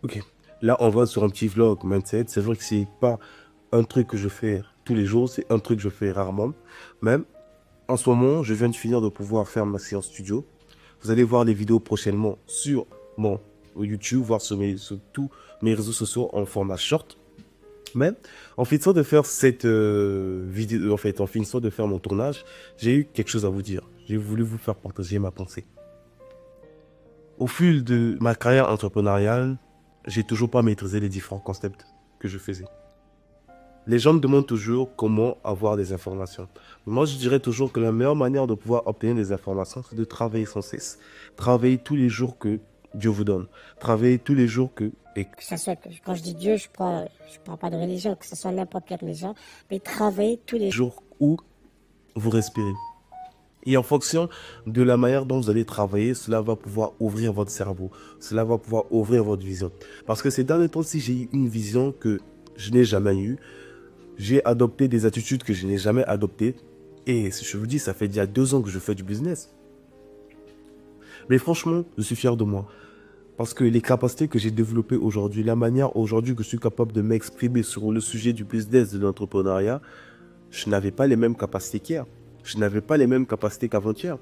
Ok, là on va sur un petit vlog mindset. C'est vrai que c'est pas un truc que je fais tous les jours, c'est un truc que je fais rarement. Même en ce moment, je viens de finir de pouvoir faire ma séance studio. Vous allez voir les vidéos prochainement sur mon YouTube, voir sur tous mes réseaux sociaux en format short. Mais en finissant de faire cette vidéo, en fait, en finissant de faire mon tournage, j'ai eu quelque chose à vous dire. J'ai voulu vous faire partager ma pensée. Au fil de ma carrière entrepreneuriale, j'ai toujours pas maîtrisé les différents concepts que je faisais. Les gens me demandent toujours comment avoir des informations. Moi, je dirais toujours que la meilleure manière de pouvoir obtenir des informations, c'est de travailler sans cesse. Travailler tous les jours que Dieu vous donne. Travailler tous les jours que... Et Que ça soit, quand je dis Dieu, je parle pas de religion, que ce soit n'importe quelle religion, mais travailler tous les jours. jours où vous respirez. Et en fonction de la manière dont vous allez travailler, cela va pouvoir ouvrir votre cerveau. Cela va pouvoir ouvrir votre vision. Parce que ces derniers temps-ci, j'ai eu une vision que je n'ai jamais eue. J'ai adopté des attitudes que je n'ai jamais adoptées. Et je vous dis, ça fait déjà 2 ans que je fais du business. Mais franchement, je suis fier de moi. Parce que les capacités que j'ai développées aujourd'hui, la manière aujourd'hui que je suis capable de m'exprimer sur le sujet du business, de l'entrepreneuriat, je n'avais pas les mêmes capacités qu'hier. Je n'avais pas les mêmes capacités qu'avant-hier.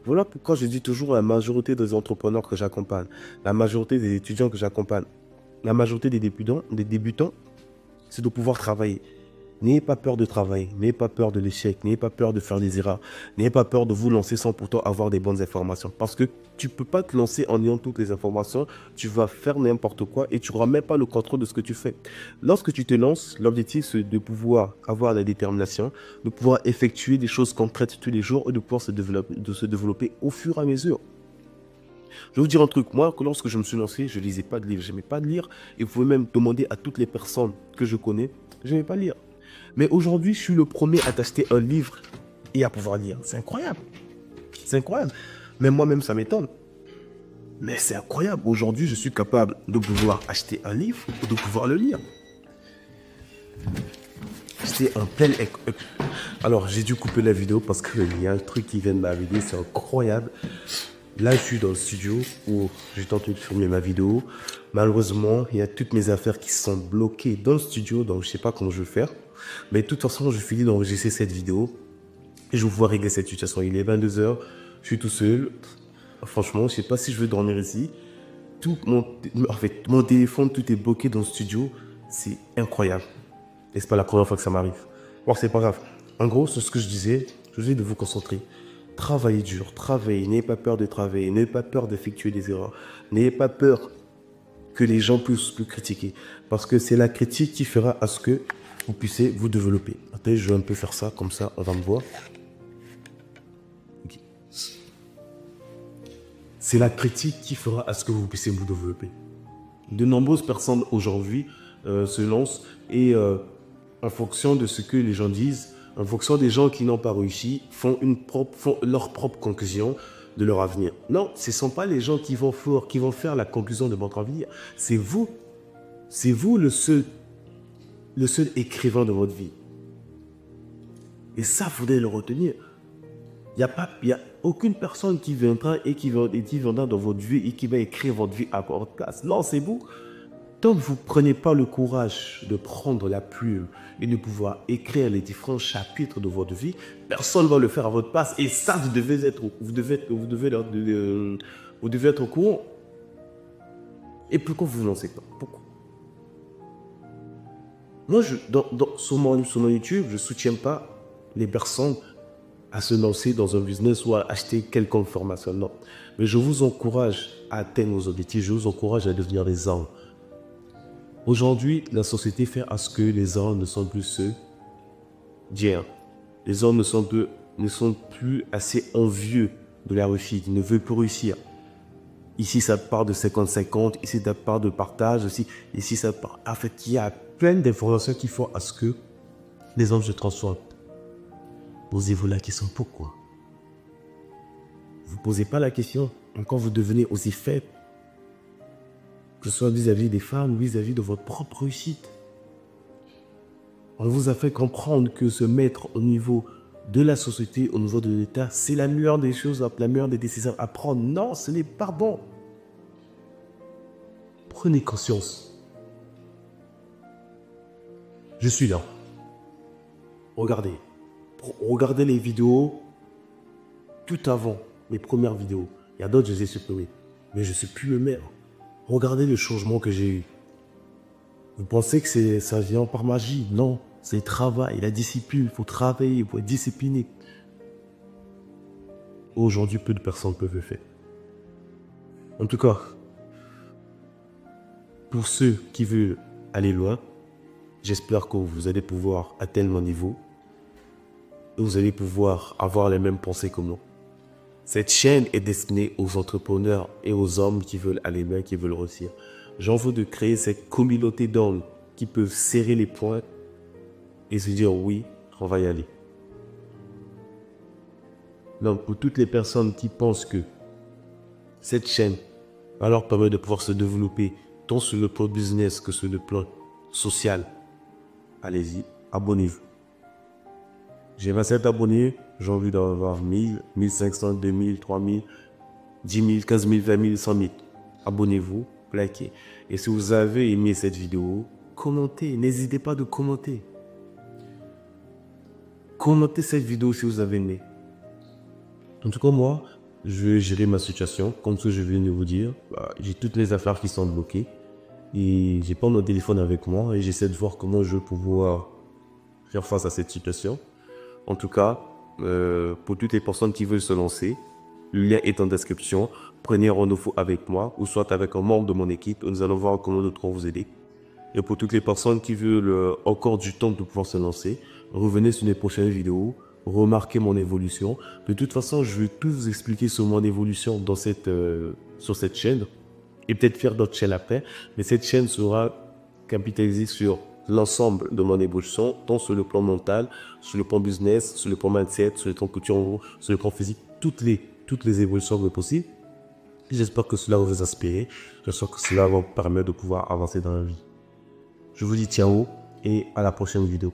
Voilà pourquoi je dis toujours à la majorité des entrepreneurs que j'accompagne, la majorité des étudiants que j'accompagne, la majorité des débutants, c'est de pouvoir travailler. N'ayez pas peur de travailler, n'ayez pas peur de l'échec, n'ayez pas peur de faire des erreurs, n'ayez pas peur de vous lancer sans pourtant avoir des bonnes informations. Parce que tu ne peux pas te lancer en ayant toutes les informations, tu vas faire n'importe quoi et tu n'auras même pas le contrôle de ce que tu fais. Lorsque tu te lances, l'objectif c'est de pouvoir avoir la détermination, de pouvoir effectuer des choses concrètes tous les jours et de pouvoir se développer au fur et à mesure. Je vais vous dire un truc, moi, que lorsque je me suis lancé, je ne lisais pas de livres, je n'aimais pas de lire et vous pouvez même demander à toutes les personnes que je connais, je n'aimais pas lire. Mais aujourd'hui, je suis le premier à t'acheter un livre et à pouvoir lire. C'est incroyable. C'est incroyable. Même moi-même, ça m'étonne. Mais c'est incroyable. Aujourd'hui, je suis capable de pouvoir acheter un livre ou de pouvoir le lire. C'est un plein... Alors, j'ai dû couper la vidéo parce qu'il y a un truc qui vient de m'arriver. C'est incroyable. Là, je suis dans le studio où j'ai tenté de filmer ma vidéo. Malheureusement, il y a toutes mes affaires qui sont bloquées dans le studio, donc je ne sais pas comment je vais faire. Mais de toute façon, je finis d'enregistrer cette vidéo et je vais pouvoir régler cette situation. Il est 22 heures, je suis tout seul. Franchement, je ne sais pas si je vais dormir ici. Mon téléphone, tout est bloqué dans le studio. C'est incroyable. Et c'est pas la première fois que ça m'arrive. Bon, c'est pas grave. En gros, c'est ce que je disais. Je vous dis de vous concentrer. Travaillez dur, travaillez. N'ayez pas peur de travailler. N'ayez pas peur d'effectuer des erreurs. N'ayez pas peur que les gens puissent vous critiquer. Parce que c'est la critique qui fera à ce que vous puissiez vous développer. Attendez, je vais un peu faire ça, comme ça, on va me voir. Ok. C'est la critique qui fera à ce que vous puissiez vous développer. De nombreuses personnes aujourd'hui se lancent et en fonction de ce que les gens disent, en fonction des gens qui n'ont pas réussi, font leur propre conclusion de leur avenir. Non, ce ne sont pas les gens qui vont faire la conclusion de votre avenir. C'est vous. C'est vous le seul écrivain de votre vie. Et ça, vous devez le retenir. Il n'y a aucune personne qui viendra et qui viendra dans votre vie et qui va écrire votre vie à votre place. Non, c'est vous. Tant que vous ne prenez pas le courage de prendre la plume et de pouvoir écrire les différents chapitres de votre vie, personne ne va le faire à votre place. Et ça, vous devez être au courant. Et pourquoi vous vous lancez pas? Pourquoi? Moi, sur mon YouTube, je ne soutiens pas les personnes à se lancer dans un business ou à acheter quelconque formation. Non. Mais je vous encourage à atteindre vos objectifs. Je vous encourage à devenir des hommes. Aujourd'hui, la société fait à ce que les hommes ne sont plus ceux d'hier. Les hommes ne sont plus assez envieux de la réussite. Ils ne veulent plus réussir. Ici, ça part de 50-50. Ici, ça part de partage. Ici, ça part... En fait, il y a plein d'informations qui font à ce que les hommes se transforment. Posez-vous la question, pourquoi? Vous ne posez pas la question. Quand vous devenez aussi faible, que ce soit vis-à-vis des femmes ou vis-à-vis de votre propre réussite. On vous a fait comprendre que se mettre au niveau de la société, au niveau de l'État, c'est la meilleure des choses, la meilleure des décisions à prendre. Non, ce n'est pas bon. Prenez conscience. Je suis là. Regardez. Regardez les vidéos tout avant mes premières vidéos. Il y a d'autres, je les ai supprimées. Mais je ne suis plus le même. Regardez le changement que j'ai eu. Vous pensez que ça vient par magie? Non, c'est le travail, la discipline. Il faut travailler, il faut être discipliné. Aujourd'hui, peu de personnes peuvent le faire. En tout cas, pour ceux qui veulent aller loin, j'espère que vous allez pouvoir atteindre mon niveau. Et vous allez pouvoir avoir les mêmes pensées que moi. Cette chaîne est destinée aux entrepreneurs et aux hommes qui veulent aller loin, qui veulent réussir. J'en veux de créer cette communauté d'hommes qui peuvent serrer les poings et se dire oui, on va y aller. Donc pour toutes les personnes qui pensent que cette chaîne va leur permettre de pouvoir se développer tant sur le plan business que sur le plan social, allez-y, abonnez-vous. J'ai 27 abonnés, j'ai envie d'en avoir 1000, 1500, 2000, 3000, 10 000, 15 000, 20 000, 100 000. Abonnez-vous, likez. Et si vous avez aimé cette vidéo, commentez. N'hésitez pas de commenter. Commentez cette vidéo si vous avez aimé. En tout cas, moi, je vais gérer ma situation. Comme ce que je viens de vous dire, j'ai toutes les affaires qui sont bloquées. Et j'ai pas mon téléphone avec moi et j'essaie de voir comment je vais pouvoir faire face à cette situation. En tout cas, pour toutes les personnes qui veulent se lancer, le lien est en description. Prenez rendez-vous avec moi ou soit avec un membre de mon équipe. Nous allons voir comment nous pourrons vous aider. Et pour toutes les personnes qui veulent encore du temps de pouvoir se lancer, revenez sur les prochaines vidéos, remarquez mon évolution. De toute façon, je vais tout vous expliquer sur mon évolution dans sur cette chaîne et peut-être faire d'autres chaînes après. Mais cette chaîne sera capitalisée sur l'ensemble de mon évolution, tant sur le plan mental, sur le plan business, sur le plan mindset, sur le plan couture, sur le plan physique, toutes les évolutions possibles. J'espère que cela va vous inspirer. J'espère que cela va vous permettre de pouvoir avancer dans la vie. Je vous dis ciao et à la prochaine vidéo.